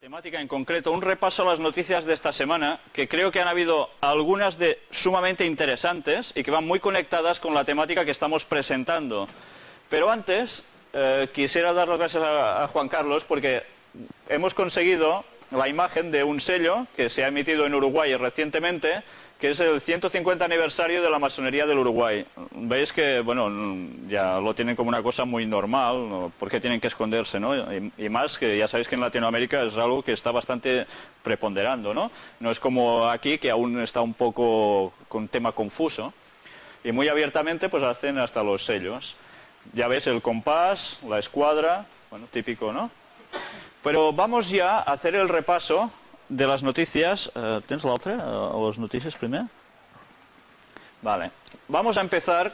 Temática en concreto, un repaso a las noticias de esta semana, que creo que han habido algunas de sumamente interesantes y que van muy conectadas con la temática que estamos presentando. Pero antes, quisiera dar las gracias a Juan Carlos porque hemos conseguido la imagen de un sello que se ha emitido en Uruguay recientemente, que es el 150 aniversario de la masonería del Uruguay. Veis que, bueno, ya lo tienen como una cosa muy normal, ¿no? ¿Por qué tienen que esconderse, no? Y más que ya sabéis que en Latinoamérica es algo que está bastante preponderando, ¿no? No es como aquí, que aún está un poco con tema confuso. Y muy abiertamente pues hacen hasta los sellos. Ya ves el compás, la escuadra, bueno, típico, ¿no? Pero vamos ya a hacer el repaso de las noticias. ¿Tens l'altre? ¿O las noticias primero? Vale. Vamos a empezar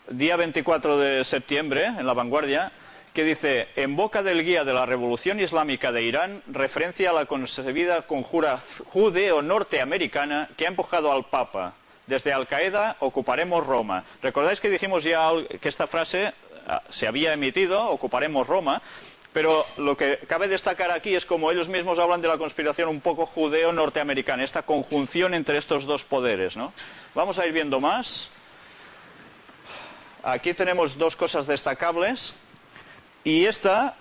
día 24 de septiembre en La Vanguardia, que dice: en boca del guía de la Revolución Islámica de Irán, referencia a la concebida conjura judeo-norteamericana que ha empujado al Papa. Desde Al-Qaeda ocuparemos Roma. ¿Recordáis que dijimos ya que esta frase se había emitido, ocuparemos Roma? Pero lo que cabe destacar aquí es como ellos mismos hablan de la conspiración un poco judeo-norteamericana, esta conjunción entre estos dos poderes, ¿no? Vamos a ir viendo más. Aquí tenemos dos cosas destacables. Y esta,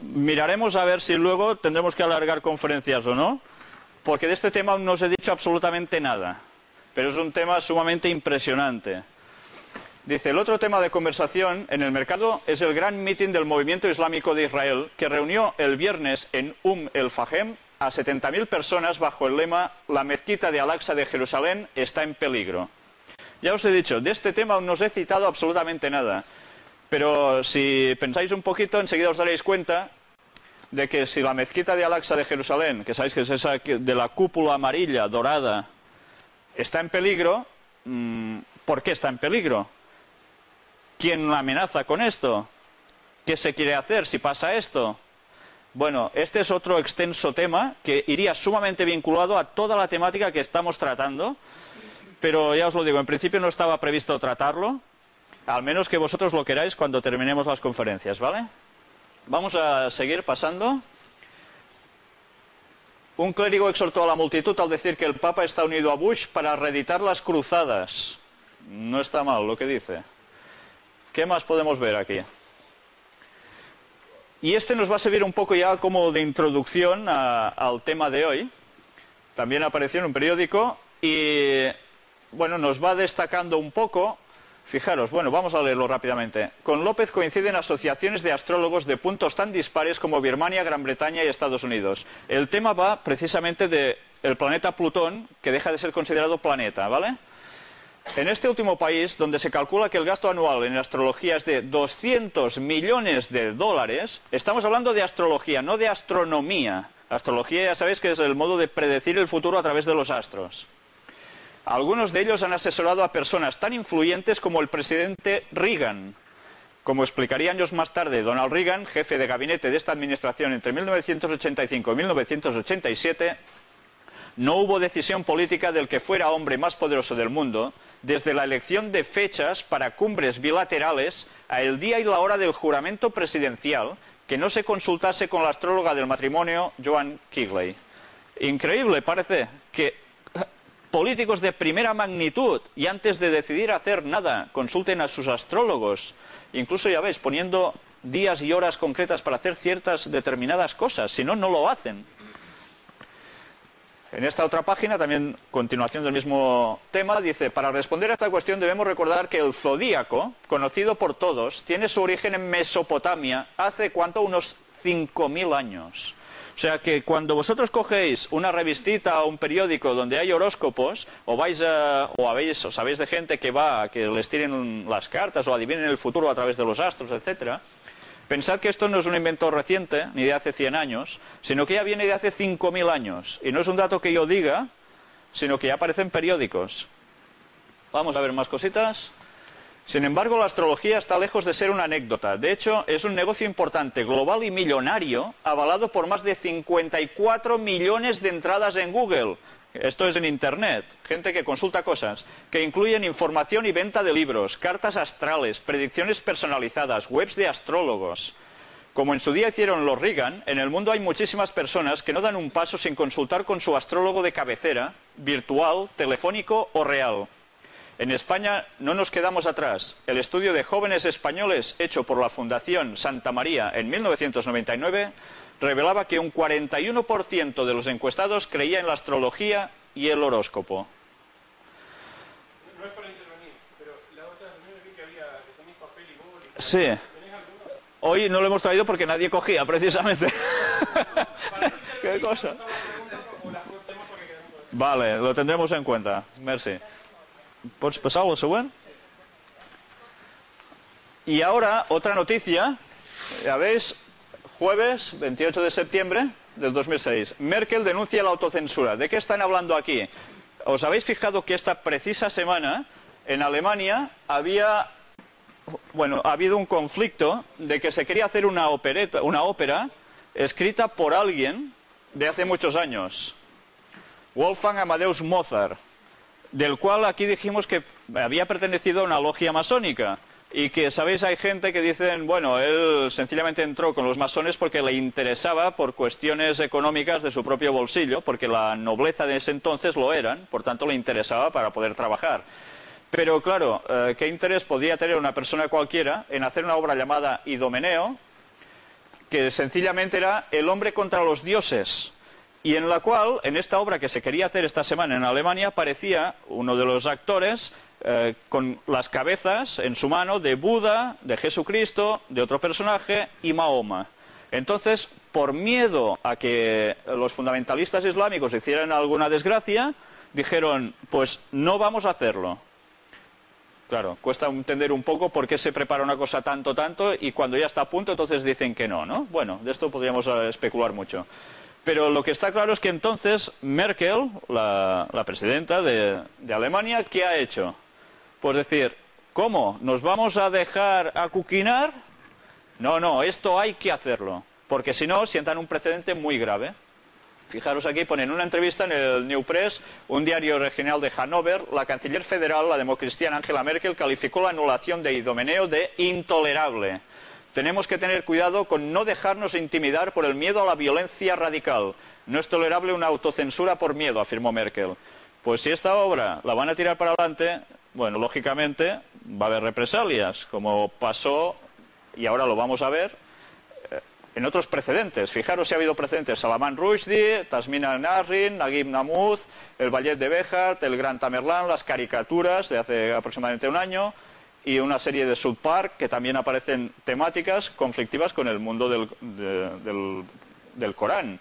miraremos a ver si luego tendremos que alargar conferencias o no, porque de este tema aún no os he dicho absolutamente nada. Pero es un tema sumamente impresionante. Dice, el otro tema de conversación en el mercado es el gran mitin del movimiento islámico de Israel, que reunió el viernes en el-Fahem a 70.000 personas bajo el lema «La mezquita de Al-Aqsa de Jerusalén está en peligro». Ya os he dicho, de este tema aún no os he citado absolutamente nada, pero si pensáis un poquito, enseguida os daréis cuenta de que si la mezquita de Al-Aqsa de Jerusalén, que sabéis que es esa de la cúpula amarilla, dorada, está en peligro, ¿por qué está en peligro? ¿Quién amenaza con esto? ¿Qué se quiere hacer si pasa esto? Bueno, este es otro extenso tema que iría sumamente vinculado a toda la temática que estamos tratando, pero ya os lo digo, en principio no estaba previsto tratarlo, al menos que vosotros lo queráis cuando terminemos las conferencias, ¿vale? Vamos a seguir pasando. Un clérigo exhortó a la multitud al decir que el Papa está unido a Bush para reeditar las cruzadas. No está mal lo que dice. ¿Qué más podemos ver aquí? Y este nos va a servir un poco ya como de introducción al tema de hoy. También apareció en un periódico y, bueno, nos va destacando un poco. Fijaros, bueno, vamos a leerlo rápidamente. Con López coinciden asociaciones de astrólogos de puntos tan dispares como Birmania, Gran Bretaña y Estados Unidos. El tema va precisamente del planeta Plutón, que deja de ser considerado planeta, ¿vale? En este último país, donde se calcula que el gasto anual en astrología es de 200 millones de dólares, estamos hablando de astrología, no de astronomía. Astrología ya sabéis que es el modo de predecir el futuro a través de los astros. Algunos de ellos han asesorado a personas tan influyentes como el presidente Reagan. Como explicaría años más tarde Donald Reagan, jefe de gabinete de esta administración entre 1985 y 1987, no hubo decisión política del que fuera hombre más poderoso del mundo, desde la elección de fechas para cumbres bilaterales a el día y la hora del juramento presidencial, que no se consultase con la astróloga del matrimonio, Joan Kigley. Increíble, parece, que políticos de primera magnitud, y antes de decidir hacer nada, consulten a sus astrólogos, incluso ya veis, poniendo días y horas concretas para hacer ciertas determinadas cosas, si no, no lo hacen. En esta otra página, también continuación del mismo tema, dice, para responder a esta cuestión debemos recordar que el zodíaco, conocido por todos, tiene su origen en Mesopotamia hace, ¿cuánto? Unos 5.000 años. O sea que cuando vosotros cogéis una revistita o un periódico donde hay horóscopos, o sabéis de gente que va a que les tiren las cartas o adivinen el futuro a través de los astros, etcétera, pensad que esto no es un invento reciente, ni de hace 100 años, sino que ya viene de hace 5.000 años. Y no es un dato que yo diga, sino que ya aparece en periódicos. Vamos a ver más cositas. Sin embargo, la astrología está lejos de ser una anécdota. De hecho, es un negocio importante, global y millonario, avalado por más de 54 millones de entradas en Google. Esto es en Internet, gente que consulta cosas, que incluyen información y venta de libros, cartas astrales, predicciones personalizadas, webs de astrólogos. Como en su día hicieron los Reagan, en el mundo hay muchísimas personas que no dan un paso sin consultar con su astrólogo de cabecera, virtual, telefónico o real. En España no nos quedamos atrás. El estudio de jóvenes españoles hecho por la Fundación Santa María en 1999 revelaba que un 41% de los encuestados creía en la astrología y el horóscopo. No es para intervenir, pero la otra reunión vi que tenéis papel y boli. Sí. ¿Tenéis alguno? Hoy no lo hemos traído porque nadie cogía, precisamente. ¿Qué cosa? Vale, lo tendremos en cuenta. Merci. ¿Pots passar al següent? Y ahora, otra noticia. Ya veis, jueves 28 de septiembre del 2006. Merkel denuncia la autocensura. ¿De qué están hablando aquí? ¿Os habéis fijado que esta precisa semana en Alemania ha habido un conflicto de que se quería hacer una ópera escrita por alguien de hace muchos años, Wolfgang Amadeus Mozart, del cual aquí dijimos que había pertenecido a una logia masónica y que, ¿sabéis? Hay gente que dicen, bueno, él sencillamente entró con los masones porque le interesaba por cuestiones económicas de su propio bolsillo, porque la nobleza de ese entonces lo eran, por tanto le interesaba para poder trabajar. Pero claro, ¿qué interés podía tener una persona cualquiera en hacer una obra llamada Idomeneo, que sencillamente era el hombre contra los dioses? Y en la cual, en esta obra que se quería hacer esta semana en Alemania, aparecía uno de los actores con las cabezas en su mano de Buda, de Jesucristo, de otro personaje y Mahoma. Entonces, por miedo a que los fundamentalistas islámicos hicieran alguna desgracia, dijeron, pues no vamos a hacerlo. Claro, cuesta entender un poco por qué se prepara una cosa tanto y cuando ya está a punto entonces dicen que no, ¿no? Bueno, de esto podríamos especular mucho. Pero lo que está claro es que entonces Merkel, la presidenta de Alemania, ¿qué ha hecho? Pues decir, ¿cómo? ¿Nos vamos a dejar acuquinar? No, esto hay que hacerlo, porque si no sientan un precedente muy grave. Fijaros aquí, ponen una entrevista en el New Press, un diario regional de Hannover, la canciller federal, la democristiana Angela Merkel, calificó la anulación de Idomeneo de intolerable. Tenemos que tener cuidado con no dejarnos intimidar por el miedo a la violencia radical. No es tolerable una autocensura por miedo, afirmó Merkel. Pues si esta obra la van a tirar para adelante, bueno, lógicamente va a haber represalias, como pasó, y ahora lo vamos a ver, en otros precedentes. Fijaros si ha habido precedentes: Salman Rushdie, Tasmina Nasrin, Naguib Mahmoud, el Ballet de Béjar, el Gran Tamerlán, las caricaturas de hace aproximadamente un año y una serie de South Park que también aparecen temáticas conflictivas con el mundo del Corán.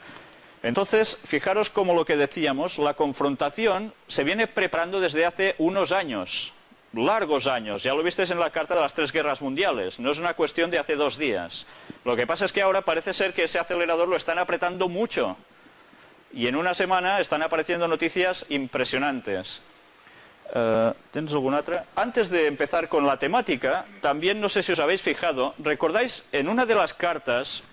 Entonces, fijaros como lo que decíamos, la confrontación se viene preparando desde hace unos años, largos años. Ya lo visteis en la Carta de las Tres Guerras Mundiales. No es una cuestión de hace 2 días. Lo que pasa es que ahora parece ser que ese acelerador lo están apretando mucho. Y en una semana están apareciendo noticias impresionantes. ¿Tienes alguna otra? Antes de empezar con la temática, también no sé si os habéis fijado, ¿recordáis en una de las cartas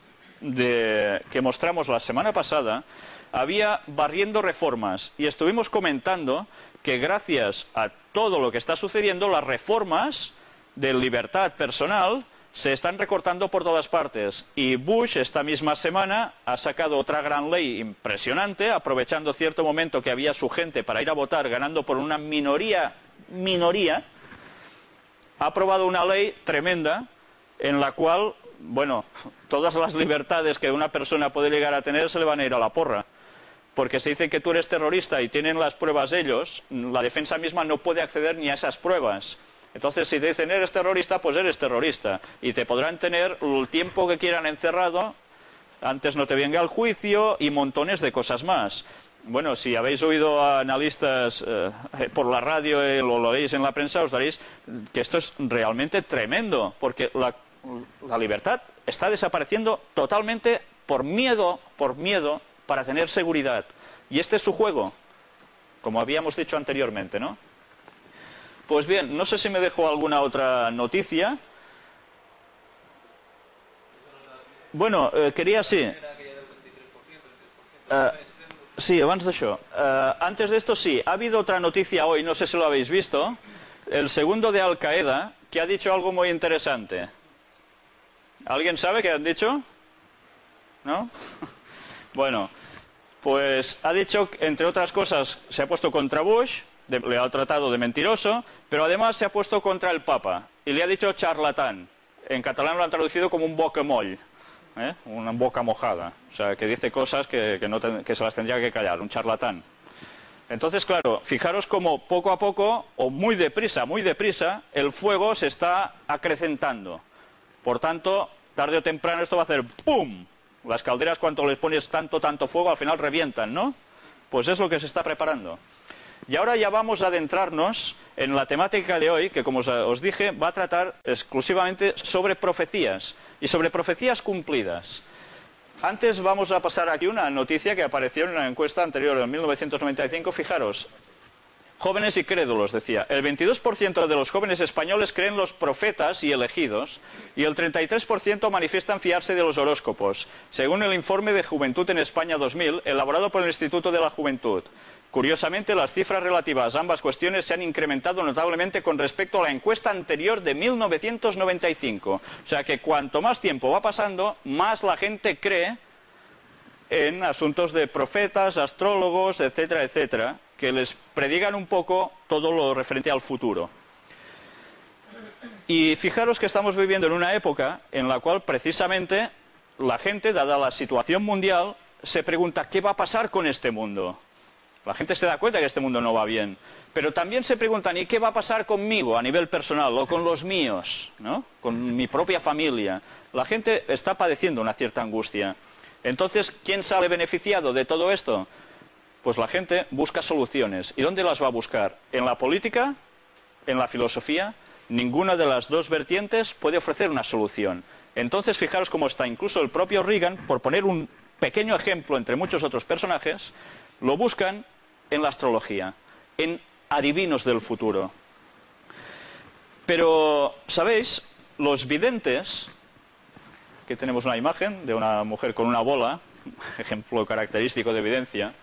que mostramos la semana pasada? Había barriendo reformas y estuvimos comentando que gracias a todo lo que está sucediendo, las reformas de libertad personal se están recortando por todas partes. Y Bush esta misma semana ha sacado otra gran ley impresionante, aprovechando cierto momento que había su gente para ir a votar, ganando por una minoría, ha aprobado una ley tremenda en la cual, bueno, todas las libertades que una persona puede llegar a tener se le van a ir a la porra. Porque se dice que tú eres terrorista y tienen las pruebas ellos, la defensa misma no puede acceder ni a esas pruebas. Entonces, si te dicen eres terrorista, pues eres terrorista. Y te podrán tener el tiempo que quieran encerrado, antes no te venga el juicio y montones de cosas más. Bueno, si habéis oído a analistas por la radio o lo leéis en la prensa, os daréis que esto es realmente tremendo, porque la libertad está desapareciendo totalmente por miedo, para tener seguridad. Y este es su juego, como habíamos dicho anteriormente, ¿no? Pues bien, no sé si me dejo alguna otra noticia. Bueno, quería sí. Sí, abans d'això. Antes de esto sí, ha habido otra noticia hoy, no sé si lo habéis visto, el segundo de Al Qaeda, que ha dicho algo muy interesante. ¿Alguien sabe qué han dicho? ¿No? Bueno, pues ha dicho, entre otras cosas, se ha puesto contra Bush, le ha tratado de mentiroso, pero además se ha puesto contra el Papa y le ha dicho charlatán. En catalán lo han traducido como un bocamoll, una boca mojada, o sea, que dice cosas que se las tendría que callar, un charlatán. Entonces, claro, fijaros cómo poco a poco, o muy deprisa, el fuego se está acrecentando. Por tanto, tarde o temprano esto va a hacer ¡pum! Las calderas, cuando les pones tanto fuego, al final revientan, ¿no? Pues es lo que se está preparando. Y ahora ya vamos a adentrarnos en la temática de hoy, que como os dije, va a tratar exclusivamente sobre profecías, y sobre profecías cumplidas. Antes vamos a pasar aquí una noticia que apareció en una encuesta anterior, en 1995, fijaros. Jóvenes y crédulos, decía. El 22% de los jóvenes españoles creen los profetas y elegidos, y el 33% manifiestan fiarse de los horóscopos, según el informe de Juventud en España 2000, elaborado por el Instituto de la Juventud. Curiosamente, las cifras relativas a ambas cuestiones se han incrementado notablemente con respecto a la encuesta anterior de 1995. O sea que cuanto más tiempo va pasando, más la gente cree en asuntos de profetas, astrólogos, etcétera, etcétera, que les predigan un poco todo lo referente al futuro. Y fijaros que estamos viviendo en una época en la cual precisamente la gente, dada la situación mundial, se pregunta ¿qué va a pasar con este mundo? La gente se da cuenta que este mundo no va bien, pero también se preguntan ¿y qué va a pasar conmigo a nivel personal o con los míos, ¿no? Con mi propia familia? La gente está padeciendo una cierta angustia. Entonces, ¿quién sale beneficiado de todo esto? Pues la gente busca soluciones. ¿Y dónde las va a buscar? ¿En la política? ¿En la filosofía? Ninguna de las dos vertientes puede ofrecer una solución. Entonces, fijaros cómo está. Incluso el propio Reagan, por poner un pequeño ejemplo entre muchos otros personajes, lo buscan en la astrología, en adivinos del futuro. Pero, ¿sabéis? Los videntes, aquí tenemos una imagen de una mujer con una bola, ejemplo característico de evidencia.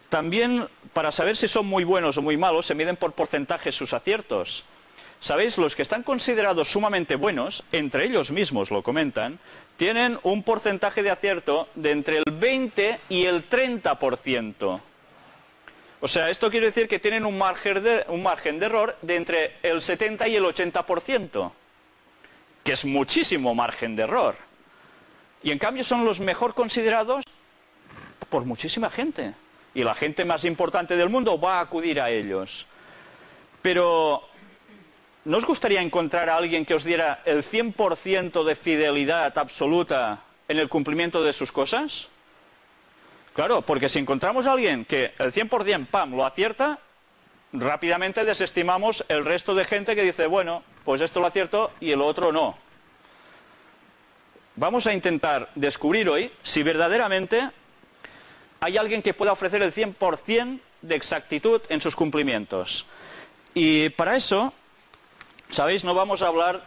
También, para saber si son muy buenos o muy malos, se miden por porcentajes sus aciertos. ¿Sabéis? Los que están considerados sumamente buenos, entre ellos mismos lo comentan, tienen un porcentaje de acierto de entre el 20 y el 30%. O sea, esto quiere decir que tienen un margen de error de entre el 70 y el 80%, que es muchísimo margen de error. Y en cambio son los mejor considerados por muchísima gente. Y la gente más importante del mundo va a acudir a ellos. Pero, ¿no os gustaría encontrar a alguien que os diera el 100% de fidelidad absoluta en el cumplimiento de sus cosas? Claro, porque si encontramos a alguien que el 100%, ¡pam!, lo acierta, rápidamente desestimamos el resto de gente que dice, bueno, pues esto lo acierto y el otro no. Vamos a intentar descubrir hoy si verdaderamente hay alguien que pueda ofrecer el 100% de exactitud en sus cumplimientos. Y para eso, ¿sabéis? No vamos a hablar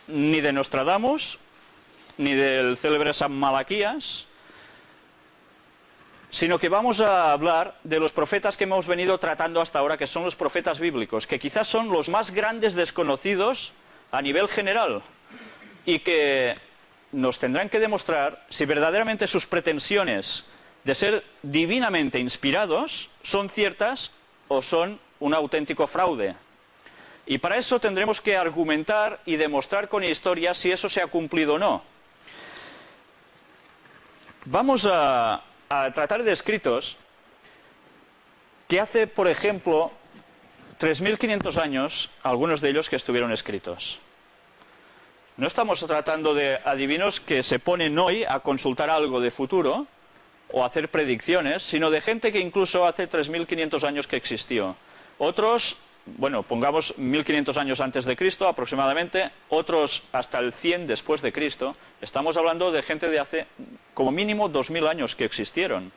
ni de Nostradamus, ni del célebre San Malaquías, sino que vamos a hablar de los profetas que hemos venido tratando hasta ahora, que son los profetas bíblicos, que quizás son los más grandes desconocidos a nivel general, y que nos tendrán que demostrar si verdaderamente sus pretensiones de ser divinamente inspirados son ciertas o son un auténtico fraude. Y para eso tendremos que argumentar y demostrar con historias si eso se ha cumplido o no. Vamos a tratar de escritos que hace, por ejemplo, 3.500 años, algunos de ellos que estuvieron escritos. No estamos tratando de adivinos que se ponen hoy a consultar algo de futuro o a hacer predicciones, sino de gente que incluso hace 3.500 años que existió. Otros, bueno, pongamos 1.500 años antes de Cristo aproximadamente, otros hasta el 100 después de Cristo. Estamos hablando de gente de hace como mínimo 2.000 años que existieron.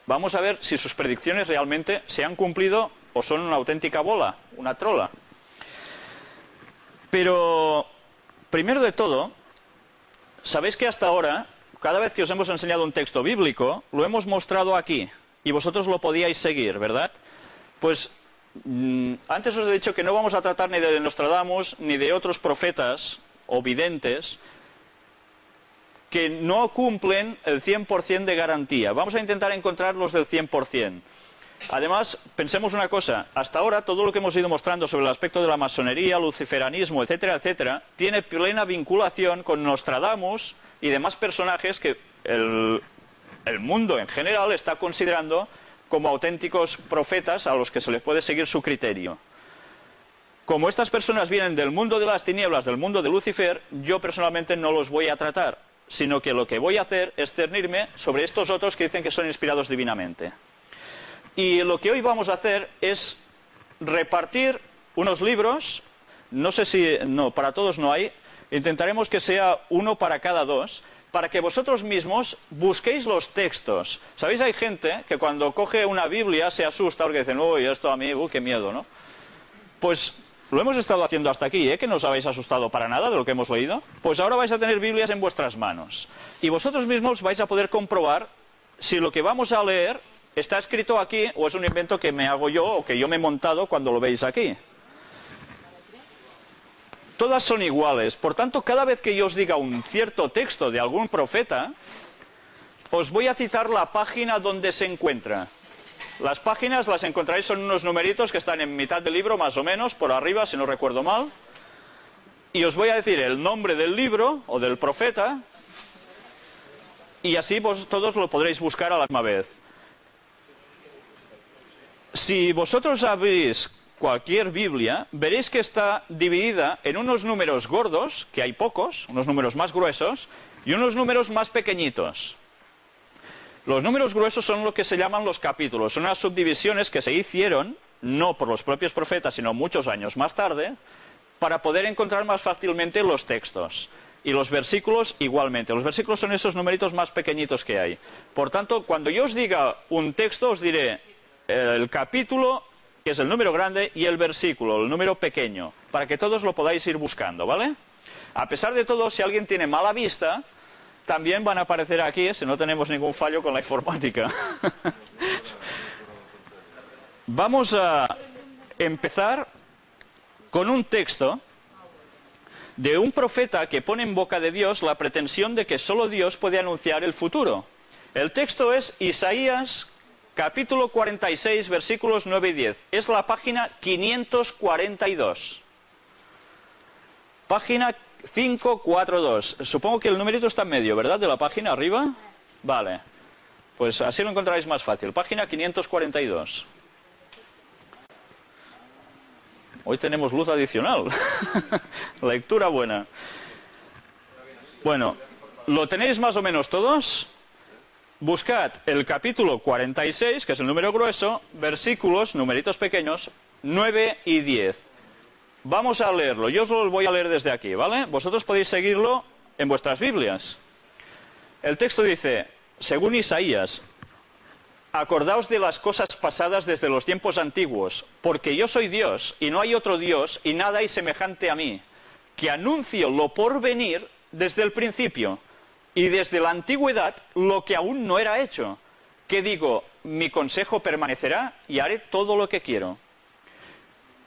Vamos a ver si sus predicciones realmente se han cumplido o son una auténtica bola, una trola. Pero, primero de todo, sabéis que hasta ahora, cada vez que os hemos enseñado un texto bíblico, lo hemos mostrado aquí, y vosotros lo podíais seguir, ¿verdad? Pues antes os he dicho que no vamos a tratar ni de Nostradamus ni de otros profetas o videntes que no cumplen el 100% de garantía. Vamos a intentar encontrar los del 100%. Además, pensemos una cosa, hasta ahora todo lo que hemos ido mostrando sobre el aspecto de la masonería, luciferanismo, etcétera, etcétera, tiene plena vinculación con Nostradamus y demás personajes que el mundo en general está considerando como auténticos profetas a los que se les puede seguir su criterio. Como estas personas vienen del mundo de las tinieblas, del mundo de Lucifer, yo personalmente no los voy a tratar, sino que lo que voy a hacer es cernirme sobre estos otros que dicen que son inspirados divinamente. Y lo que hoy vamos a hacer es repartir unos libros, no sé si, no, para todos no hay, intentaremos que sea uno para cada dos, para que vosotros mismos busquéis los textos. ¿Sabéis? Hay gente que cuando coge una Biblia se asusta porque dicen, uy, esto a mí, qué miedo, ¿no? Pues lo hemos estado haciendo hasta aquí, ¿eh? Que no os habéis asustado para nada de lo que hemos leído. Pues ahora vais a tener Biblias en vuestras manos. Y vosotros mismos vais a poder comprobar si lo que vamos a leer está escrito aquí o es un invento que me hago yo o que yo me he montado cuando lo veis aquí. Todas son iguales. Por tanto, cada vez que yo os diga un cierto texto de algún profeta, os voy a citar la página donde se encuentra. Las páginas las encontraréis, son unos numeritos que están en mitad del libro, más o menos, por arriba, si no recuerdo mal. Y os voy a decir el nombre del libro o del profeta, y así vos todos lo podréis buscar a la misma vez. Si vosotros abrís cualquier Biblia, veréis que está dividida en unos números gordos, que hay pocos, unos números más gruesos, y unos números más pequeñitos. Los números gruesos son lo que se llaman los capítulos, son unas subdivisiones que se hicieron, no por los propios profetas, sino muchos años más tarde, para poder encontrar más fácilmente los textos. Y los versículos igualmente. Los versículos son esos numeritos más pequeñitos que hay. Por tanto, cuando yo os diga un texto, os diré el capítulo, que es el número grande, y el versículo, el número pequeño, para que todos lo podáis ir buscando, ¿vale? A pesar de todo, si alguien tiene mala vista, también van a aparecer aquí, si no tenemos ningún fallo con la informática. Vamos a empezar con un texto de un profeta que pone en boca de Dios la pretensión de que solo Dios puede anunciar el futuro. El texto es Isaías capítulo 46, versículos 9 y 10. Es la página 542. Página 542. Supongo que el numerito está en medio, ¿verdad? De la página arriba. Vale. Pues así lo encontraréis más fácil. Página 542. Hoy tenemos luz adicional. Lectura buena. Bueno, ¿lo tenéis más o menos todos? Buscad el capítulo 46, que es el número grueso, versículos, numeritos pequeños, 9 y 10. Vamos a leerlo. Yo os lo voy a leer desde aquí, ¿vale? Vosotros podéis seguirlo en vuestras Biblias. El texto dice, según Isaías, acordaos de las cosas pasadas desde los tiempos antiguos, porque yo soy Dios, y no hay otro Dios, y nada hay semejante a mí, que anuncio lo por venir desde el principio, y desde la antigüedad lo que aún no era hecho, que digo, mi consejo permanecerá, y haré todo lo que quiero.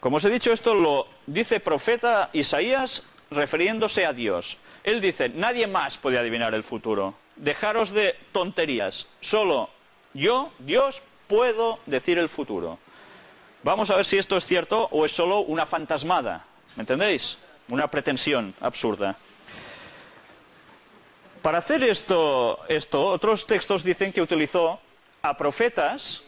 Como os he dicho, esto lo dice profeta Isaías refiriéndose a Dios. Él dice, nadie más puede adivinar el futuro. Dejaros de tonterías. Solo yo, Dios, puedo decir el futuro. Vamos a ver si esto es cierto o es solo una fantasmada. ¿Me entendéis? Una pretensión absurda. Para hacer esto, otros textos dicen que utilizó a profetas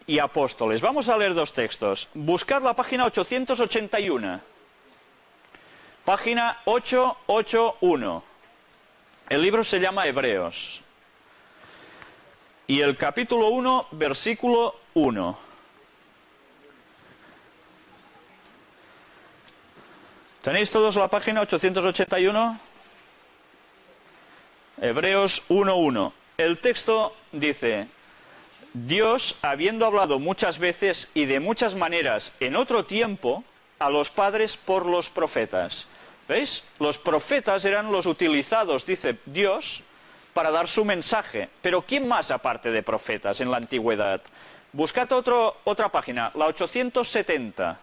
y apóstoles. Vamos a leer dos textos. Buscad la página 881. Página 881. El libro se llama Hebreos. Y el capítulo 1, versículo 1. ¿Tenéis todos la página 881? Hebreos 1.1. El texto dice, Dios, habiendo hablado muchas veces y de muchas maneras en otro tiempo, a los padres por los profetas. ¿Veis? Los profetas eran los utilizados, dice Dios, para dar su mensaje. Pero ¿quién más aparte de profetas en la antigüedad? Buscad otra página, la 870.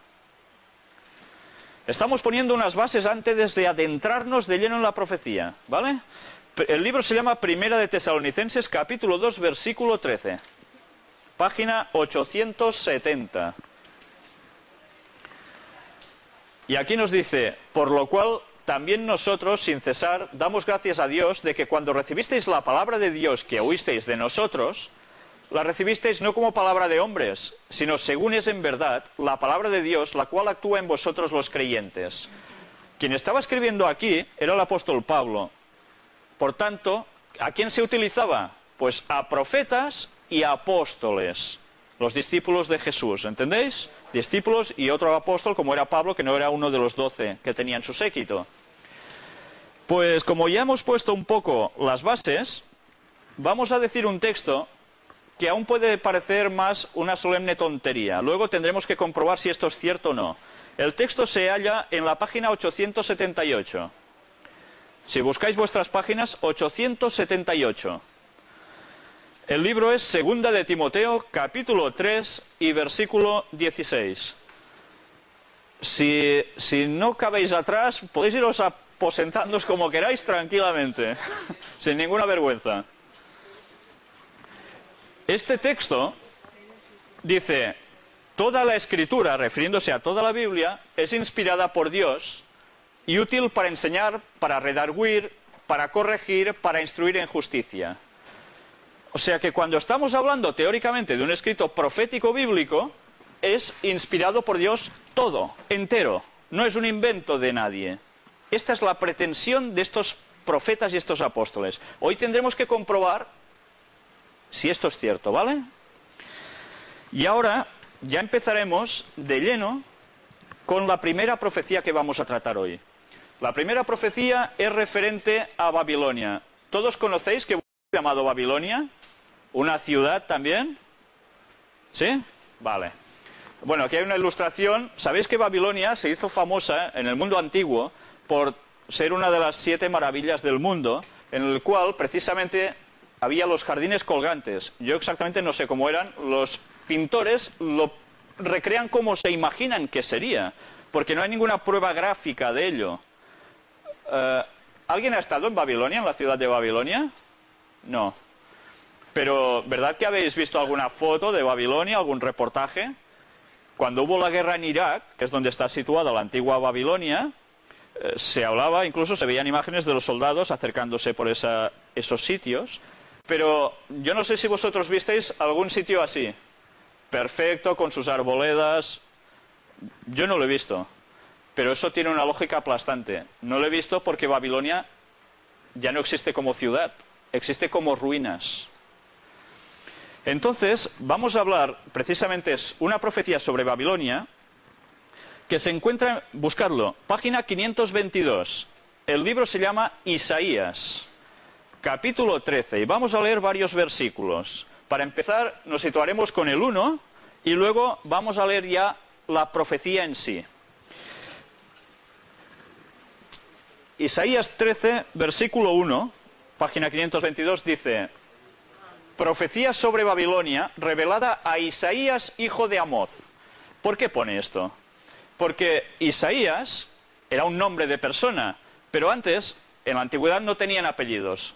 Estamos poniendo unas bases antes de adentrarnos de lleno en la profecía, ¿vale? El libro se llama Primera de Tesalonicenses, capítulo 2, versículo 13. Página 870. Y aquí nos dice, por lo cual también nosotros, sin cesar, damos gracias a Dios de que cuando recibisteis la palabra de Dios que oísteis de nosotros, la recibisteis no como palabra de hombres, sino según es en verdad la palabra de Dios, la cual actúa en vosotros los creyentes. Quien estaba escribiendo aquí era el apóstol Pablo. Por tanto, ¿a quién se utilizaba? Pues a profetas y a apóstoles, los discípulos de Jesús, ¿entendéis? Discípulos y otro apóstol como era Pablo, que no era uno de los 12 que tenían su séquito. Pues como ya hemos puesto un poco las bases, vamos a decir un texto que aún puede parecer más una solemne tontería. Luego tendremos que comprobar si esto es cierto o no. El texto se halla en la página 878. Si buscáis vuestras páginas, 878. El libro es Segunda de Timoteo, capítulo 3 y versículo 16. Si no cabéis atrás, podéis iros aposentándoos como queráis tranquilamente, sin ninguna vergüenza. Este texto dice, toda la escritura, refiriéndose a toda la Biblia, es inspirada por Dios y útil para enseñar, para redarguir, para corregir, para instruir en justicia. O sea que cuando estamos hablando teóricamente de un escrito profético bíblico, es inspirado por Dios todo, entero. No es un invento de nadie. Esta es la pretensión de estos profetas y estos apóstoles. Hoy tendremos que comprobar si esto es cierto, ¿vale? Y ahora ya empezaremos de lleno con la primera profecía que vamos a tratar hoy. La primera profecía es referente a Babilonia. ¿Todos conocéis que llamado Babilonia? ¿Una ciudad también? ¿Sí? Vale. Bueno, aquí hay una ilustración. ¿Sabéis que Babilonia se hizo famosa en el mundo antiguo por ser una de las 7 maravillas del mundo, en el cual precisamente había los jardines colgantes? Yo exactamente no sé cómo eran. Los pintores lo recrean como se imaginan que sería, porque no hay ninguna prueba gráfica de ello. ¿Alguien ha estado en Babilonia, en la ciudad de Babilonia? No. Pero, ¿verdad que habéis visto alguna foto de Babilonia, algún reportaje? Cuando hubo la guerra en Irak, que es donde está situada la antigua Babilonia, se hablaba, incluso se veían imágenes de los soldados acercándose por esos sitios. Pero yo no sé si vosotros visteis algún sitio así, perfecto, con sus arboledas. Yo no lo he visto, pero eso tiene una lógica aplastante. No lo he visto porque Babilonia ya no existe como ciudad, existe como ruinas. Entonces, vamos a hablar, precisamente es una profecía sobre Babilonia, que se encuentra, buscadlo, página 522. El libro se llama Isaías, capítulo 13, y vamos a leer varios versículos. Para empezar, nos situaremos con el 1, y luego vamos a leer ya la profecía en sí. Isaías 13, versículo 1, página 522, dice: profecía sobre Babilonia revelada a Isaías, hijo de Amoz. ¿Por qué pone esto? Porque Isaías era un nombre de persona, pero antes, en la antigüedad, no tenían apellidos.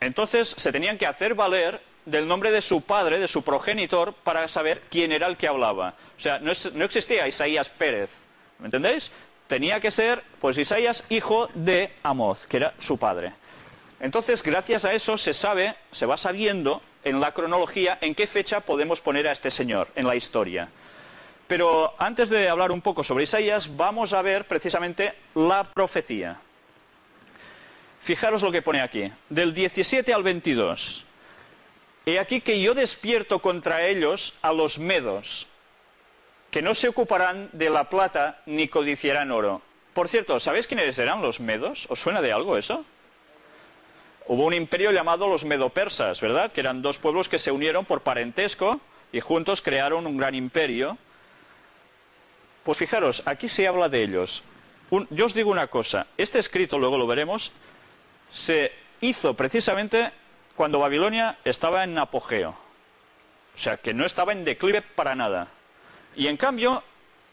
Entonces se tenían que hacer valer del nombre de su padre, de su progenitor, para saber quién era el que hablaba. O sea, no existía Isaías Pérez, ¿me entendéis? Tenía que ser, pues, Isaías, hijo de Amoz, que era su padre. Entonces, gracias a eso se va sabiendo en la cronología en qué fecha podemos poner a este señor en la historia. Pero antes de hablar un poco sobre Isaías, vamos a ver precisamente la profecía. Fijaros lo que pone aquí, del 17 al 22. He aquí que yo despierto contra ellos a los medos, que no se ocuparán de la plata ni codiciarán oro. Por cierto, ¿sabéis quiénes eran los medos? ¿Os suena de algo eso? Hubo un imperio llamado los medo-persas, ¿verdad? Que eran dos pueblos que se unieron por parentesco y juntos crearon un gran imperio. Pues fijaros, aquí se habla de ellos. Yo os digo una cosa, este escrito, luego lo veremos, se hizo precisamente cuando Babilonia estaba en apogeo. O sea, que no estaba en declive para nada. Y en cambio,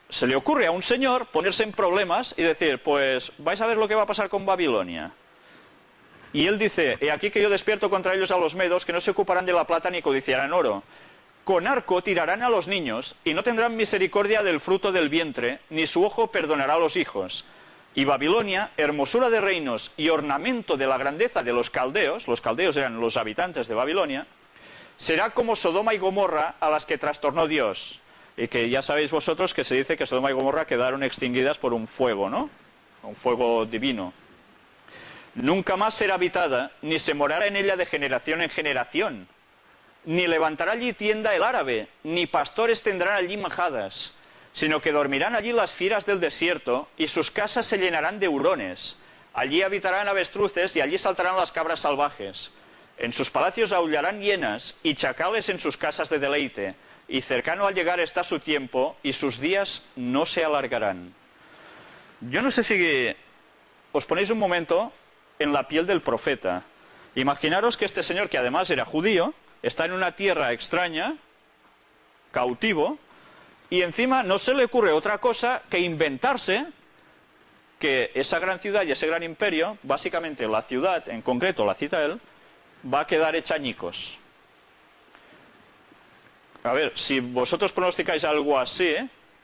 se le ocurre a un señor ponerse en problemas y decir, pues vais a ver lo que va a pasar con Babilonia. Y él dice, he aquí que yo despierto contra ellos a los medos, que no se ocuparán de la plata ni codiciarán oro. Con arco tirarán a los niños, y no tendrán misericordia del fruto del vientre, ni su ojo perdonará a los hijos. Y Babilonia, hermosura de reinos y ornamento de la grandeza de los caldeos eran los habitantes de Babilonia, será como Sodoma y Gomorra a las que trastornó Dios. Y que ya sabéis vosotros que se dice que Sodoma y Gomorra quedaron extinguidas por un fuego, ¿no? Un fuego divino. Nunca más será habitada, ni se morará en ella de generación en generación. Ni levantará allí tienda el árabe, ni pastores tendrán allí majadas, sino que dormirán allí las fieras del desierto, y sus casas se llenarán de hurones. Allí habitarán avestruces, y allí saltarán las cabras salvajes. En sus palacios aullarán hienas, y chacales en sus casas de deleite, y cercano al llegar está su tiempo, y sus días no se alargarán. Yo no sé si os ponéis un momento en la piel del profeta. Imaginaros que este señor, que además era judío, está en una tierra extraña, cautivo, y encima no se le ocurre otra cosa que inventarse que esa gran ciudad y ese gran imperio, básicamente la ciudad, en concreto la cita él, va a quedar hecha añicos. A ver, si vosotros pronosticáis algo así,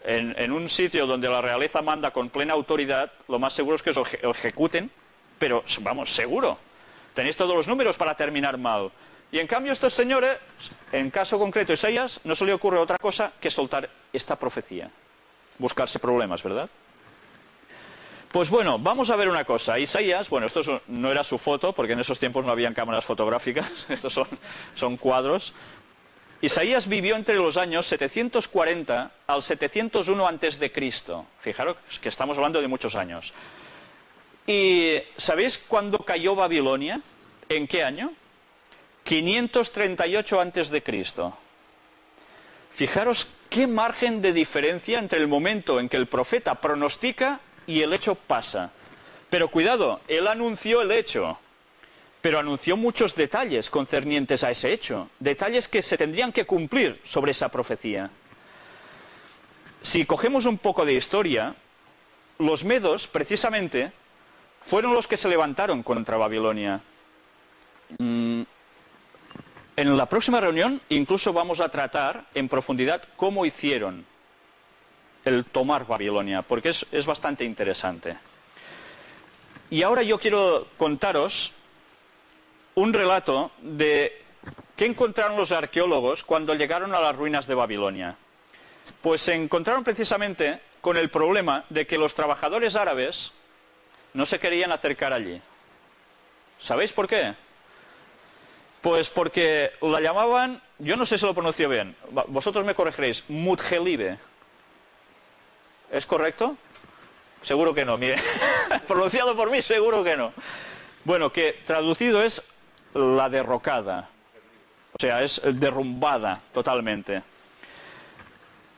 en un sitio donde la realeza manda con plena autoridad, lo más seguro es que os ejecuten, pero vamos, seguro. Tenéis todos los números para terminar mal. Y en cambio estos señores, en caso concreto Isaías, no se le ocurre otra cosa que soltar esta profecía. Buscarse problemas, ¿verdad? Pues bueno, vamos a ver una cosa. Isaías, bueno, esto no era su foto, porque en esos tiempos no habían cámaras fotográficas, estos son cuadros. Isaías vivió entre los años 740 al 701 antes de Cristo. Fijaros que estamos hablando de muchos años. ¿Y sabéis cuándo cayó Babilonia? ¿En qué año? 538 antes de Cristo. Fijaros qué margen de diferencia entre el momento en que el profeta pronostica y el hecho pasa. Pero cuidado, él anunció el hecho, pero anunció muchos detalles concernientes a ese hecho, detalles que se tendrían que cumplir sobre esa profecía. Si cogemos un poco de historia, los medos, precisamente, fueron los que se levantaron contra Babilonia. En la próxima reunión incluso vamos a tratar en profundidad cómo hicieron el tomar Babilonia, porque es bastante interesante. Y ahora yo quiero contaros un relato de qué encontraron los arqueólogos cuando llegaron a las ruinas de Babilonia. Pues se encontraron precisamente con el problema de que los trabajadores árabes no se querían acercar allí. ¿Sabéis por qué? Pues porque la llamaban, yo no sé si lo pronuncio bien, vosotros me corregiréis, Mutjelibe. ¿Es correcto? Seguro que no, mire, pronunciado por mí seguro que no. Bueno, que traducido es la derrocada, o sea, es derrumbada totalmente.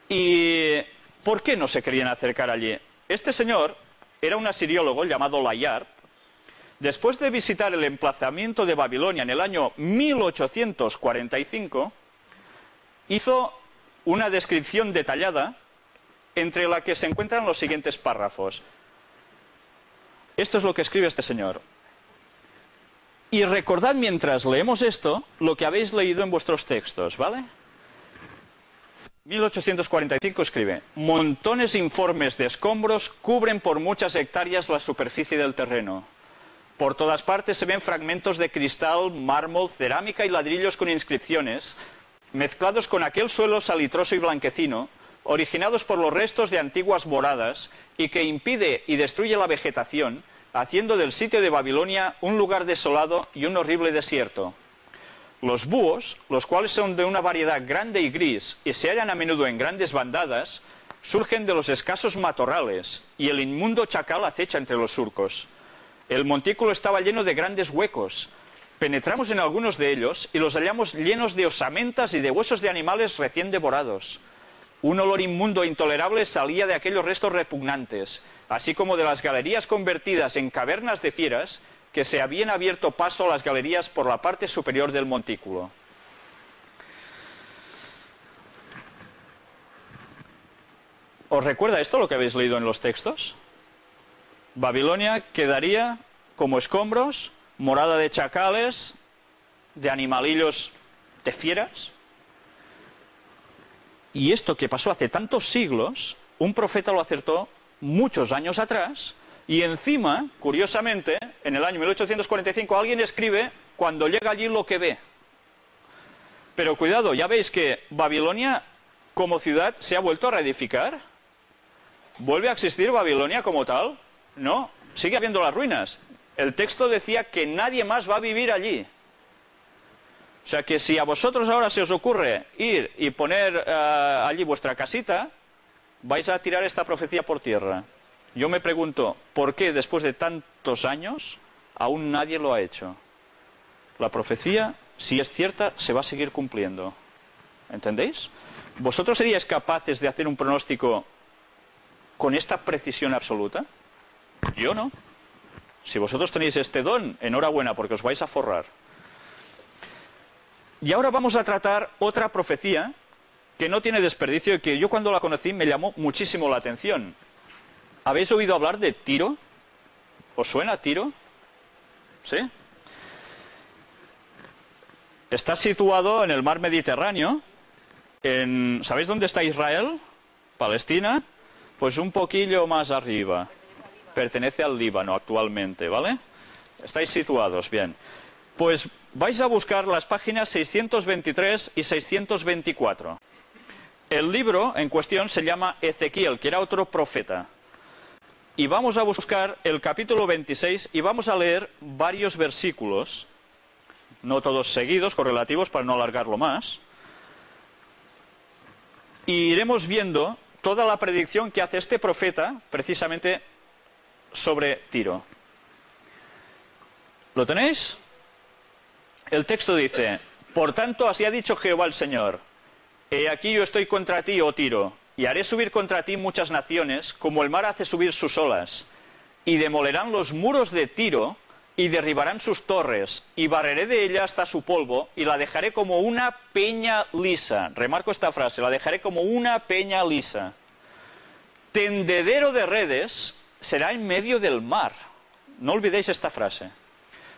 ¿Y por qué no se querían acercar allí? Este señor era un asiriólogo llamado Layard. Después de visitar el emplazamiento de Babilonia en el año 1845, hizo una descripción detallada entre la que se encuentran los siguientes párrafos. Esto es lo que escribe este señor. Y recordad mientras leemos esto lo que habéis leído en vuestros textos, ¿vale? 1845 escribe: montones informes de escombros cubren por muchas hectáreas la superficie del terreno. Por todas partes se ven fragmentos de cristal, mármol, cerámica y ladrillos con inscripciones, mezclados con aquel suelo salitroso y blanquecino, originados por los restos de antiguas moradas, y que impide y destruye la vegetación, haciendo del sitio de Babilonia un lugar desolado y un horrible desierto. Los búhos, los cuales son de una variedad grande y gris y se hallan a menudo en grandes bandadas, surgen de los escasos matorrales, y el inmundo chacal acecha entre los surcos. El montículo estaba lleno de grandes huecos. Penetramos en algunos de ellos y los hallamos llenos de osamentas y de huesos de animales recién devorados. Un olor inmundo e intolerable salía de aquellos restos repugnantes, así como de las galerías convertidas en cavernas de fieras que se habían abierto paso a las galerías por la parte superior del montículo. ¿Os recuerda esto lo que habéis leído en los textos? Babilonia quedaría como escombros, morada de chacales, de animalillos, de fieras. Y esto que pasó hace tantos siglos, un profeta lo acertó muchos años atrás, y encima, curiosamente, en el año 1845 alguien escribe cuando llega allí lo que ve. Pero cuidado, ya veis que Babilonia como ciudad se ha vuelto a reedificar. ¿Vuelve a existir Babilonia como tal? No, sigue habiendo las ruinas. El texto decía que nadie más va a vivir allí. O sea que si a vosotros ahora se os ocurre ir y poner allí vuestra casita, vais a tirar esta profecía por tierra. Yo me pregunto, ¿por qué después de tantos años aún nadie lo ha hecho? La profecía, si es cierta, se va a seguir cumpliendo. ¿Entendéis? ¿Vosotros seríais capaces de hacer un pronóstico con esta precisión absoluta? Yo no. Si vosotros tenéis este don, enhorabuena, porque os vais a forrar. Y ahora vamos a tratar otra profecía que no tiene desperdicio y que yo cuando la conocí me llamó muchísimo la atención. ¿Habéis oído hablar de Tiro? ¿Os suena Tiro? ¿Sí? Está situado en el mar Mediterráneo. ¿Sabéis dónde está Israel? Palestina. Pues un poquillo más arriba. Pertenece al Líbano actualmente, ¿vale? Estáis situados, bien. Pues vais a buscar las páginas 623 y 624. El libro en cuestión se llama Ezequiel, que era otro profeta. Y vamos a buscar el capítulo 26 y vamos a leer varios versículos, no todos seguidos, correlativos, para no alargarlo más. Y iremos viendo toda la predicción que hace este profeta, precisamente sobre Tiro. ¿Lo tenéis? El texto dice: por tanto, así ha dicho Jehová el Señor: he aquí yo estoy contra ti, oh Tiro, y haré subir contra ti muchas naciones, como el mar hace subir sus olas, y demolerán los muros de Tiro, y derribarán sus torres, y barreré de ella hasta su polvo, y la dejaré como una peña lisa. Remarco esta frase: la dejaré como una peña lisa. Tendedero de redes será en medio del mar. No olvidéis esta frase.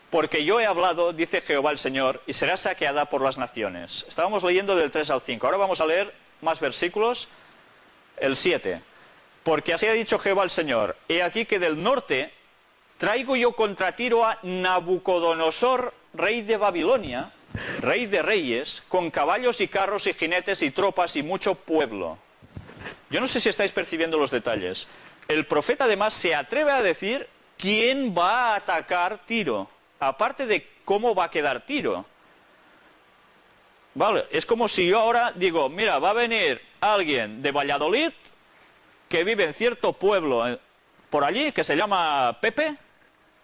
Porque yo he hablado, dice Jehová el Señor, y será saqueada por las naciones. Estábamos leyendo del 3 al 5. Ahora vamos a leer más versículos. El 7. Porque así ha dicho Jehová el Señor: he aquí que del norte traigo yo contra Tiro a Nabucodonosor, rey de Babilonia, rey de reyes, con caballos y carros y jinetes y tropas y mucho pueblo. Yo no sé si estáis percibiendo los detalles. El profeta además se atreve a decir quién va a atacar Tiro, aparte de cómo va a quedar Tiro. Vale, es como si yo ahora digo: mira, va a venir alguien de Valladolid que vive en cierto pueblo por allí que se llama Pepe,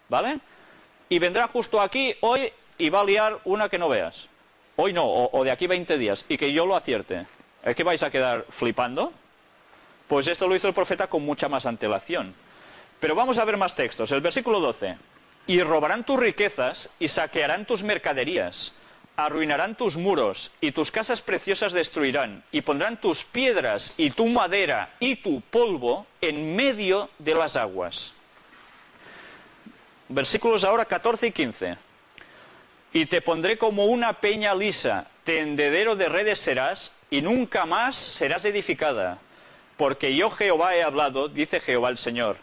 ¿vale? Y vendrá justo aquí hoy y va a liar una que no veas. Hoy no, o de aquí 20 días, y que yo lo acierte. ¿Es que vais a quedar flipando? Pues esto lo hizo el profeta con mucha más antelación. Pero vamos a ver más textos. El versículo 12. Y robarán tus riquezas y saquearán tus mercaderías. Arruinarán tus muros y tus casas preciosas destruirán. Y pondrán tus piedras y tu madera y tu polvo en medio de las aguas. Versículos ahora 14 y 15. Y te pondré como una peña lisa, tendedero de redes serás, y nunca más serás edificada. Porque yo Jehová he hablado, dice Jehová el Señor.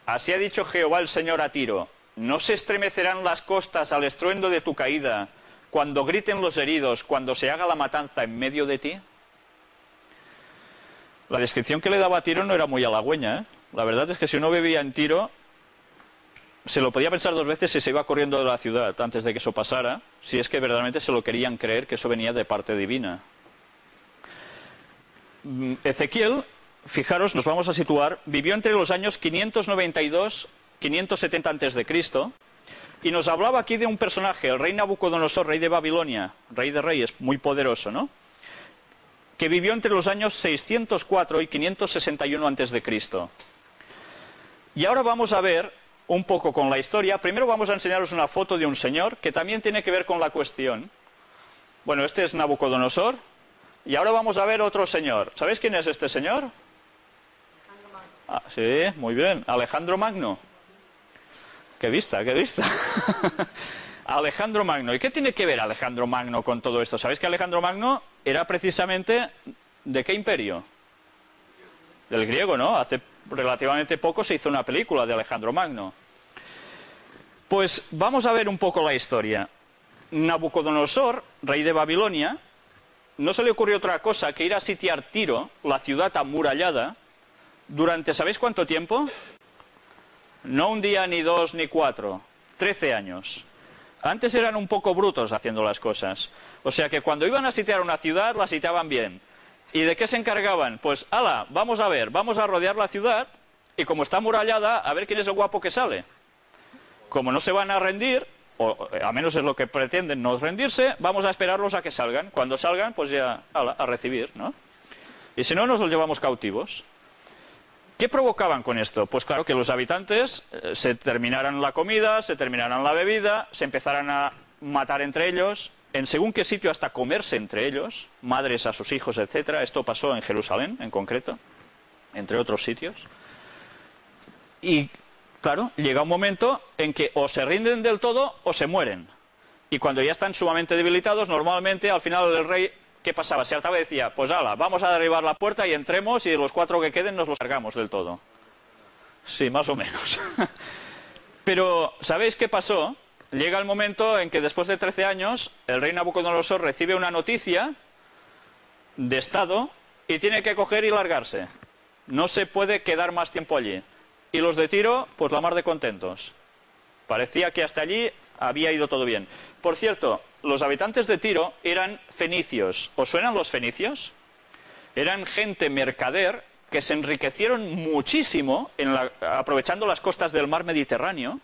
Así ha dicho Jehová el Señor a Tiro: no se estremecerán las costas al estruendo de tu caída, cuando griten los heridos, cuando se haga la matanza en medio de ti. La descripción que le daba a Tiro no era muy halagüeña, ¿eh? La verdad es que si uno vivía en Tiro, se lo podía pensar dos veces si se iba corriendo de la ciudad antes de que eso pasara, si es que verdaderamente se lo querían creer que eso venía de parte divina. Ezequiel, fijaros, nos vamos a situar, vivió entre los años 592 570 a.C., y nos hablaba aquí de un personaje, el rey Nabucodonosor, rey de Babilonia, rey de reyes, muy poderoso, ¿no? Que vivió entre los años 604 y 561 a.C. Y ahora vamos a ver un poco con la historia. Primero vamos a enseñaros una foto de un señor que también tiene que ver con la cuestión. Bueno, este es Nabucodonosor. Y ahora vamos a ver otro señor. ¿Sabéis quién es este señor? Ah, sí, muy bien. Alejandro Magno. Qué vista, qué vista. Alejandro Magno. ¿Y qué tiene que ver Alejandro Magno con todo esto? ¿Sabéis que Alejandro Magno era precisamente de qué imperio? Del griego, ¿no? Hace relativamente poco se hizo una película de Alejandro Magno. Pues vamos a ver un poco la historia. Nabucodonosor, rey de Babilonia, no se le ocurrió otra cosa que ir a sitiar Tiro, la ciudad amurallada, durante, ¿sabéis cuánto tiempo? No un día, ni dos, ni cuatro, 13 años. Antes eran un poco brutos haciendo las cosas. O sea que cuando iban a sitiar una ciudad, la sitiaban bien. ¿Y de qué se encargaban? Pues, ala, vamos a ver, vamos a rodear la ciudad, y como está amurallada, a ver quién es el guapo que sale. Como no se van a rendir, o a menos es lo que pretenden, no rendirse, vamos a esperarlos a que salgan. Cuando salgan, pues ya, ala, a recibir, ¿no? Y si no, nos los llevamos cautivos. ¿Qué provocaban con esto? Pues claro, que los habitantes se terminaran la comida, se terminaran la bebida, se empezaran a matar entre ellos, en según qué sitio hasta comerse entre ellos, madres a sus hijos, etcétera. Esto pasó en Jerusalén, en concreto, entre otros sitios. Y claro, llega un momento en que o se rinden del todo o se mueren. Y cuando ya están sumamente debilitados, normalmente al final el rey, ¿qué pasaba? Se hartaba y decía, pues ala, vamos a derribar la puerta y entremos, y de los 4 que queden nos los cargamos del todo. Sí, más o menos. Pero, ¿sabéis qué pasó? Llega el momento en que después de 13 años, el rey Nabucodonosor recibe una noticia de estado y tiene que coger y largarse. No se puede quedar más tiempo allí. Y los de Tiro, pues la mar de contentos. Parecía que hasta allí había ido todo bien. Por cierto, los habitantes de Tiro eran fenicios. ¿Os suenan los fenicios? Eran gente mercader que se enriquecieron muchísimo aprovechando las costas del mar Mediterráneo,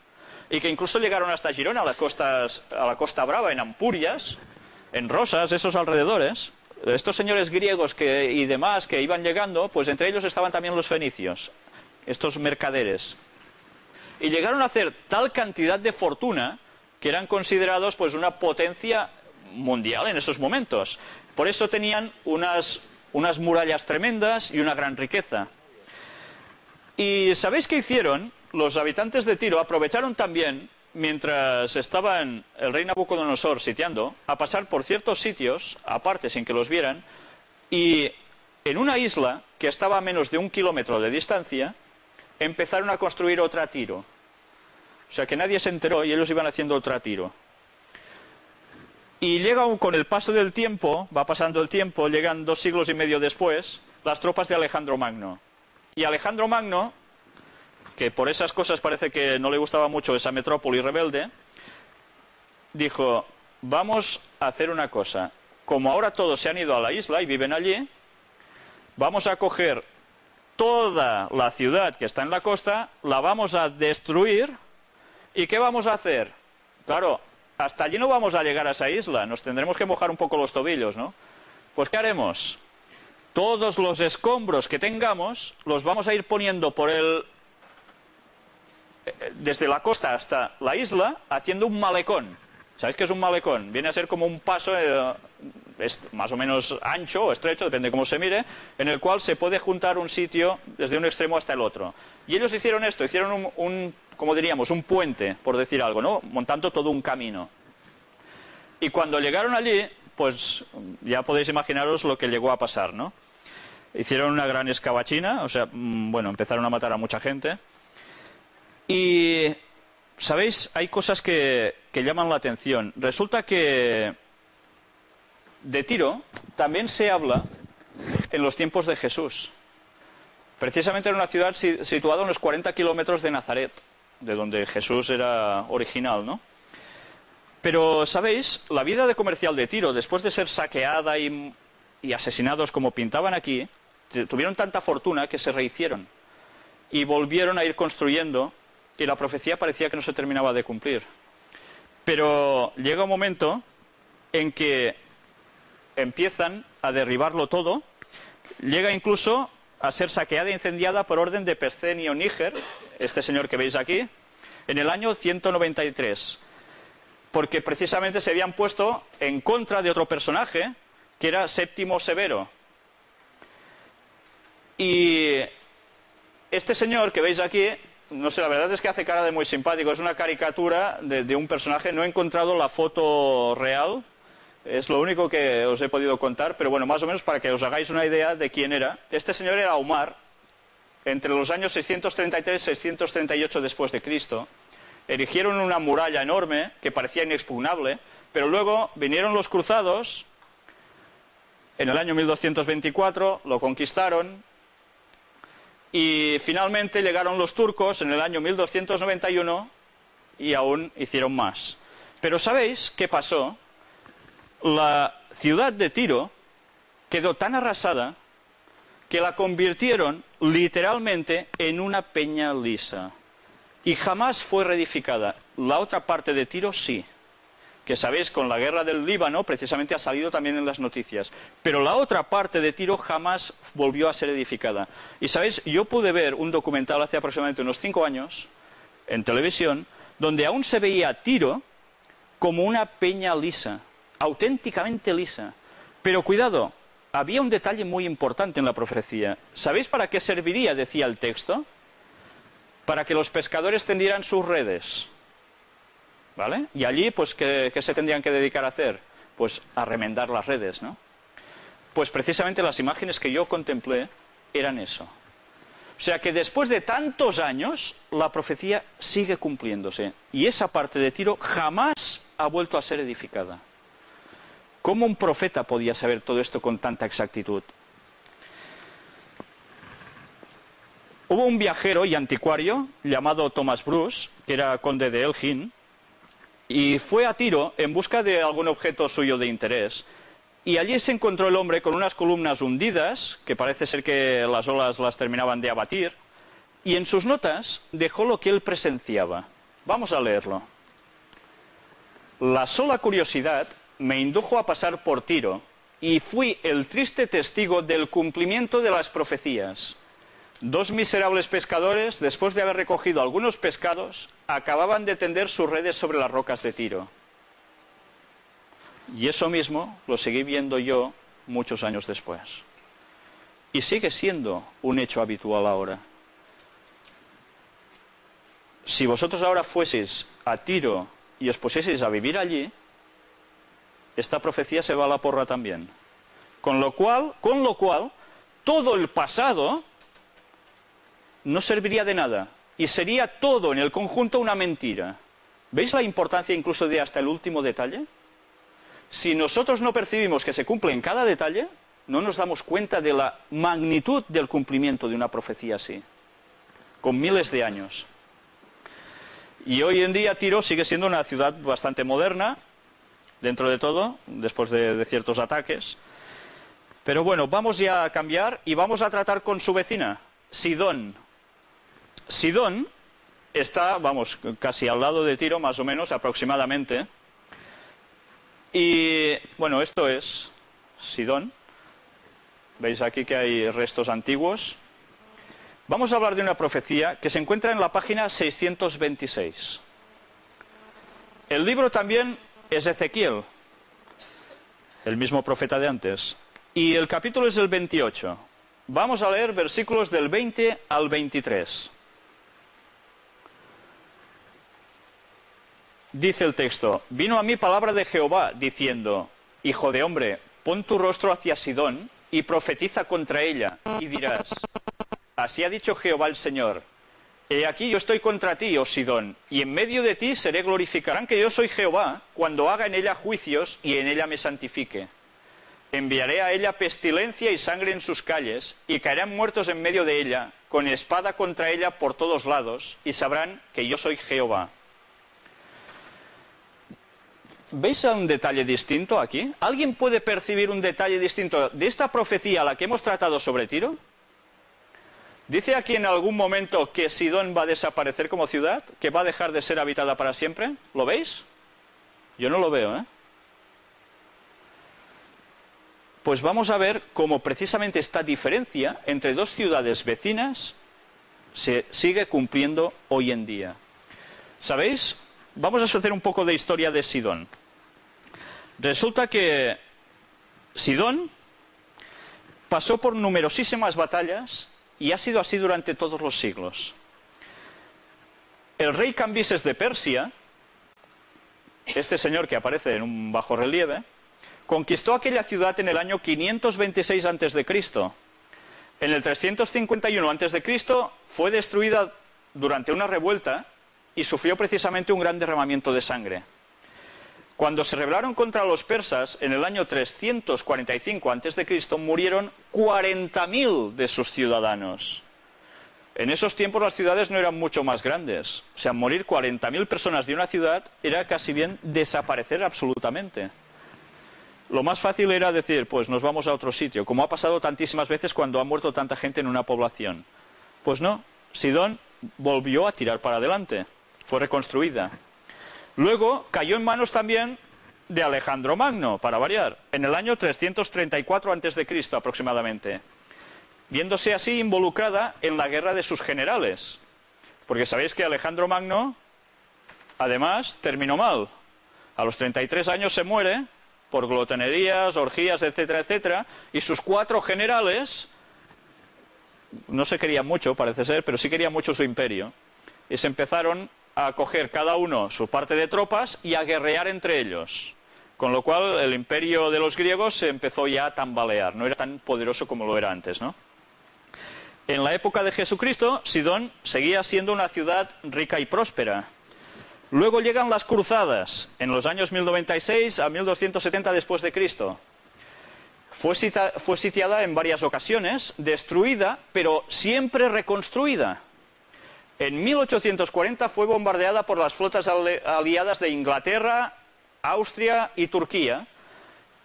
y que incluso llegaron hasta Girona, a la Costa Brava, en Ampurias, en Rosas, esos alrededores. Estos señores griegos y demás que iban llegando, pues entre ellos estaban también los fenicios, estos mercaderes. Y llegaron a hacer tal cantidad de fortuna que eran considerados pues una potencia mundial en esos momentos. Por eso tenían unas murallas tremendas y una gran riqueza. ¿Y sabéis qué hicieron? Los habitantes de Tiro aprovecharon también, mientras estaban el rey Nabucodonosor sitiando, a pasar por ciertos sitios, aparte sin que los vieran, y en una isla que estaba a menos de 1 kilómetro de distancia, empezaron a construir otra Tiro. O sea que nadie se enteró y ellos iban haciendo otra Tiro. Y llega con el paso del tiempo, va pasando el tiempo, llegan 2 siglos y medio después, las tropas de Alejandro Magno. Y Alejandro Magno, que por esas cosas parece que no le gustaba mucho esa metrópoli rebelde, dijo, vamos a hacer una cosa. Como ahora todos se han ido a la isla y viven allí, vamos a coger toda la ciudad que está en la costa, la vamos a destruir. ¿Y qué vamos a hacer? Claro, hasta allí no vamos a llegar a esa isla, nos tendremos que mojar un poco los tobillos, ¿no? Pues ¿qué haremos? Todos los escombros que tengamos los vamos a ir poniendo desde la costa hasta la isla, haciendo un malecón. ¿Sabéis qué es un malecón? Viene a ser como un paso más o menos ancho o estrecho, depende de cómo se mire, en el cual se puede juntar un sitio desde un extremo hasta el otro. Y ellos hicieron esto, hicieron como diríamos, un puente, por decir algo, ¿no? Montando todo un camino. Y cuando llegaron allí, pues ya podéis imaginaros lo que llegó a pasar, ¿no? Hicieron una gran escabachina, o sea, bueno, empezaron a matar a mucha gente. Y, ¿sabéis? Hay cosas que llaman la atención. Resulta que de Tiro también se habla en los tiempos de Jesús. Precisamente era una ciudad situada a unos 40 kilómetros de Nazaret, de donde Jesús era original, ¿no? Pero, ¿sabéis? La vida comercial de Tiro, después de ser saqueada y asesinados como pintaban aquí, tuvieron tanta fortuna que se rehicieron y volvieron a ir construyendo, y la profecía parecía que no se terminaba de cumplir. Pero llega un momento en que empiezan a derribarlo todo, llega incluso a ser saqueada e incendiada por orden de Percenio Níger, este señor que veis aquí, en el año 193, porque precisamente se habían puesto en contra de otro personaje, que era Séptimo Severo. Y este señor que veis aquí, no sé, la verdad es que hace cara de muy simpático, es una caricatura de un personaje, no he encontrado la foto real, es lo único que os he podido contar, pero bueno, más o menos para que os hagáis una idea de quién era. Este señor era Umar, entre los años 633 y 638 después de Cristo. Erigieron una muralla enorme que parecía inexpugnable, pero luego vinieron los cruzados, en el año 1224 lo conquistaron, y finalmente llegaron los turcos en el año 1291 y aún hicieron más. Pero ¿sabéis qué pasó? La ciudad de Tiro quedó tan arrasada que la convirtieron literalmente en una peña lisa y jamás fue reedificada. La otra parte de Tiro sí, que sabéis, con la guerra del Líbano precisamente ha salido también en las noticias, pero la otra parte de Tiro jamás volvió a ser edificada. Y sabéis, yo pude ver un documental hace aproximadamente unos 5 años en televisión donde aún se veía Tiro como una peña lisa, auténticamente lisa. Pero cuidado, había un detalle muy importante en la profecía. ¿Sabéis para qué serviría, decía el texto? Para que los pescadores tendieran sus redes, ¿vale? Y allí, pues, ¿qué se tendrían que dedicar a hacer? Pues a remendar las redes, ¿no? Pues precisamente las imágenes que yo contemplé eran eso. O sea que después de tantos años, la profecía sigue cumpliéndose. Y esa parte de Tiro jamás ha vuelto a ser edificada. ¿Cómo un profeta podía saber todo esto con tanta exactitud? Hubo un viajero y anticuario llamado Thomas Bruce, que era conde de Elgin, y fue a Tiro en busca de algún objeto suyo de interés. Y allí se encontró el hombre con unas columnas hundidas, que parece ser que las olas las terminaban de abatir, y en sus notas dejó lo que él presenciaba. Vamos a leerlo. La sola curiosidad me indujo a pasar por Tiro, y fui el triste testigo del cumplimiento de las profecías. 2 miserables pescadores, después de haber recogido algunos pescados, acababan de tender sus redes sobre las rocas de Tiro. Y eso mismo lo seguí viendo yo muchos años después. Y sigue siendo un hecho habitual ahora. Si vosotros ahora fueseis a Tiro y os pusieseis a vivir allí, esta profecía se va a la porra también. Con lo cual, todo el pasado no serviría de nada y sería todo en el conjunto una mentira. ¿Veis la importancia incluso de hasta el último detalle? Si nosotros no percibimos que se cumple en cada detalle, no nos damos cuenta de la magnitud del cumplimiento de una profecía así, con miles de años. Y hoy en día Tiro sigue siendo una ciudad bastante moderna, dentro de todo, después de ciertos ataques. Pero bueno, vamos ya a cambiar y vamos a tratar con su vecina, Sidón. Sidón está, vamos, casi al lado de Tiro, más o menos, aproximadamente. Y bueno, esto es Sidón. Veis aquí que hay restos antiguos. Vamos a hablar de una profecía que se encuentra en la página 626. El libro también es Ezequiel, el mismo profeta de antes. Y el capítulo es el 28. Vamos a leer versículos del 20 al 23. Dice el texto: vino a mí palabra de Jehová, diciendo: Hijo de hombre, pon tu rostro hacia Sidón, y profetiza contra ella, y dirás: así ha dicho Jehová el Señor, he aquí yo estoy contra ti, oh Sidón, y en medio de ti seré glorificarán que yo soy Jehová, cuando haga en ella juicios, y en ella me santifique. Enviaré a ella pestilencia y sangre en sus calles, y caerán muertos en medio de ella, con espada contra ella por todos lados, y sabrán que yo soy Jehová. ¿Veis un detalle distinto aquí? ¿Alguien puede percibir un detalle distinto de esta profecía a la que hemos tratado sobre Tiro? ¿Dice aquí en algún momento que Sidón va a desaparecer como ciudad? ¿Que va a dejar de ser habitada para siempre? ¿Lo veis? Yo no lo veo, ¿eh? Pues vamos a ver cómo precisamente esta diferencia entre dos ciudades vecinas se sigue cumpliendo hoy en día. ¿Sabéis? Vamos a hacer un poco de historia de Sidón. Resulta que Sidón pasó por numerosísimas batallas y ha sido así durante todos los siglos. El rey Cambises de Persia, este señor que aparece en un bajorrelieve, conquistó aquella ciudad en el año 526 a.C. En el 351 a.C. fue destruida durante una revuelta y sufrió precisamente un gran derramamiento de sangre. Cuando se rebelaron contra los persas, en el año 345 a.C., murieron 40.000 de sus ciudadanos. En esos tiempos las ciudades no eran mucho más grandes. O sea, morir 40.000 personas de una ciudad era casi bien desaparecer absolutamente. Lo más fácil era decir, pues nos vamos a otro sitio, como ha pasado tantísimas veces cuando ha muerto tanta gente en una población. Pues no, Sidón volvió a tirar para adelante, fue reconstruida. Luego cayó en manos también de Alejandro Magno, para variar, en el año 334 a.C. aproximadamente, viéndose así involucrada en la guerra de sus generales. Porque sabéis que Alejandro Magno, además, terminó mal. A los 33 años se muere por glotonerías, orgías, etcétera, etcétera, y sus 4 generales no se querían mucho, parece ser, pero sí querían mucho su imperio. Y se empezaron a coger cada uno su parte de tropas y a guerrear entre ellos. Con lo cual el imperio de los griegos se empezó ya a tambalear, no era tan poderoso como lo era antes, ¿no? En la época de Jesucristo, Sidón seguía siendo una ciudad rica y próspera. Luego llegan las cruzadas, en los años 1096 a 1270 después de Cristo. Fue sitiada en varias ocasiones, destruida, pero siempre reconstruida. En 1840 fue bombardeada por las flotas aliadas de Inglaterra, Austria y Turquía,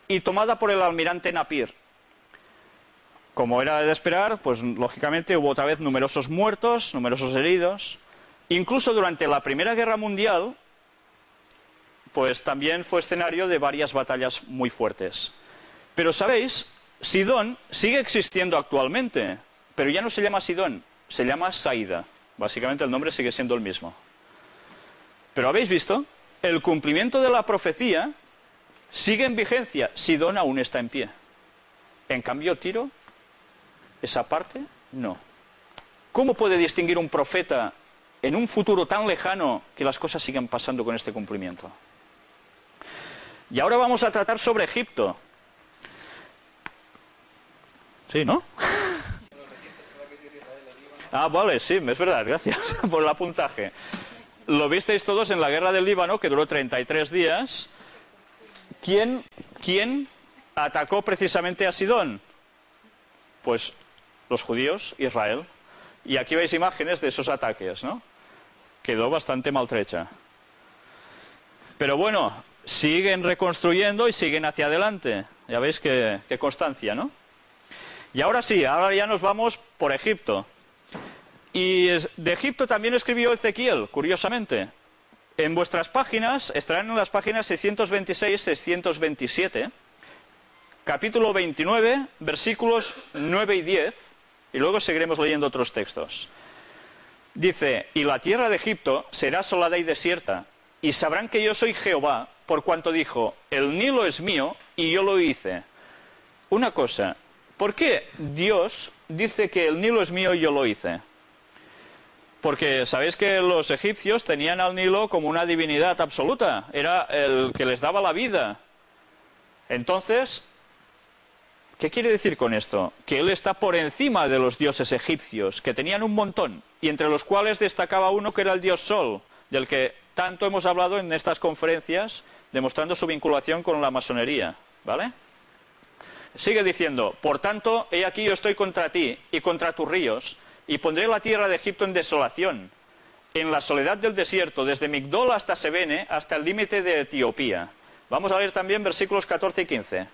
y tomada por el almirante Napier. Como era de esperar, pues lógicamente hubo otra vez numerosos muertos, numerosos heridos. Incluso durante la Primera Guerra Mundial, pues también fue escenario de varias batallas muy fuertes. Pero sabéis, Sidón sigue existiendo actualmente, pero ya no se llama Sidón, se llama Saida. Básicamente el nombre sigue siendo el mismo. Pero ¿habéis visto? El cumplimiento de la profecía sigue en vigencia. Sidón aún está en pie. En cambio, Tiro, esa parte, no. ¿Cómo puede distinguir un profeta en un futuro tan lejano que las cosas sigan pasando con este cumplimiento? Y ahora vamos a tratar sobre Egipto. Sí, ¿no? Ah, vale, sí, es verdad, gracias por el apuntaje. Lo visteis todos en la guerra del Líbano, que duró 33 días. ¿Quién atacó precisamente a Sidón? Pues los judíos, Israel. Y aquí veis imágenes de esos ataques, ¿no? Quedó bastante maltrecha. Pero bueno, siguen reconstruyendo y siguen hacia adelante. Ya veis qué constancia, ¿no? Y ahora sí, ahora ya nos vamos por Egipto. Y de Egipto también escribió Ezequiel, curiosamente. En vuestras páginas, estarán en las páginas 626-627, capítulo 29, versículos 9 y 10, y luego seguiremos leyendo otros textos. Dice, y la tierra de Egipto será asolada y desierta, y sabrán que yo soy Jehová, por cuanto dijo, el Nilo es mío, y yo lo hice. Una cosa, ¿por qué Dios dice que el Nilo es mío y yo lo hice? Porque sabéis que los egipcios tenían al Nilo como una divinidad absoluta, era el que les daba la vida. Entonces, ¿qué quiere decir con esto? Que él está por encima de los dioses egipcios, que tenían un montón, y entre los cuales destacaba uno que era el dios Sol, del que tanto hemos hablado en estas conferencias, demostrando su vinculación con la masonería, ¿vale? Sigue diciendo, por tanto, he aquí yo estoy contra ti y contra tus ríos, y pondré la tierra de Egipto en desolación, en la soledad del desierto, desde Migdol hasta Sebene, hasta el límite de Etiopía. Vamos a leer también versículos 14 y 15.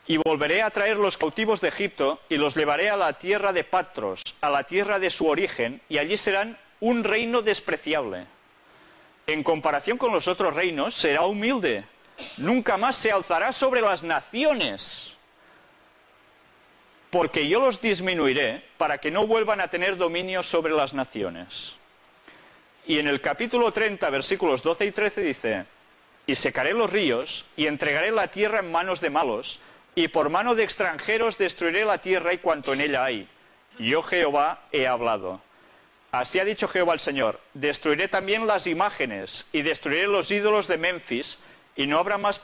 Y volveré a traer los cautivos de Egipto, y los llevaré a la tierra de Patros, a la tierra de su origen, y allí serán un reino despreciable. En comparación con los otros reinos, será humilde. Nunca más se alzará sobre las naciones, porque yo los disminuiré para que no vuelvan a tener dominio sobre las naciones. Y en el capítulo 30, versículos 12 y 13 dice, y secaré los ríos, y entregaré la tierra en manos de malos, y por mano de extranjeros destruiré la tierra y cuanto en ella hay, yo Jehová he hablado. Así ha dicho Jehová el Señor, destruiré también las imágenes y destruiré los ídolos de Memphis, y no habrá más